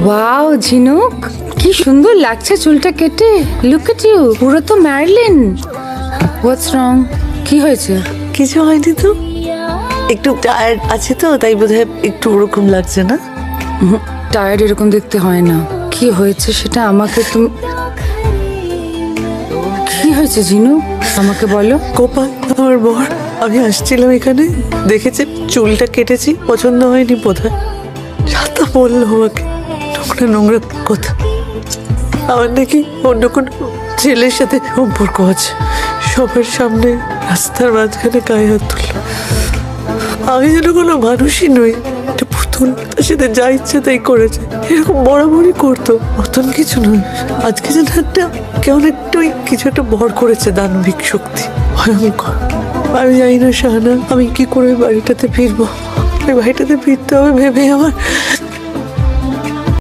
Wow ঝিনুক, কি সুন্দর লাগছে চুলটা কেটে। লুক এট ইউ, পুরো তো ম্যারিলিন। হোয়াটস রং? কি হয়েছে? কিছু হয়নি তো, একটু টায়ার্ড আছে তো তাই বোধহয় একটু ওরকম লাগছে না। টায়ার্ড এরকম দেখতে হয় না। কি হয়েছে সেটা আমাকে তুমি, কি হয়েছে ঝিনুক আমাকে বলো। গোপাল আমার বর, আমি আসছিলাম এখানে, দেখেছে চুলটা কেটেছি, পছন্দ হয়নি বোধহয়। সাতা বললো আমাকে নোংরা নোংরা কথা, আমার নাকি অন্য কোনো ছেলের সাথে সম্পর্ক আছে। সবার সামনে রাস্তার মাঝখানে গায়ে হাত তুলল। আমি যেন কোনো মানুষই নই, একটা পুতুল। তার সাথে যা ইচ্ছে তাই করেছে, এরকম বরাবরই করতো, নতুন কিছু নয়। আজকে যেন একটা কেমন একটা ওই কিছু একটা ভর করেছে, দানবিক শক্তি, ভয়ঙ্কর। আমি জানি না শাহানা, আমি কি করে ওই বাড়িটাতে ফিরবো। ওই বাড়িটাতে ফিরতে হবে ভেবে আমার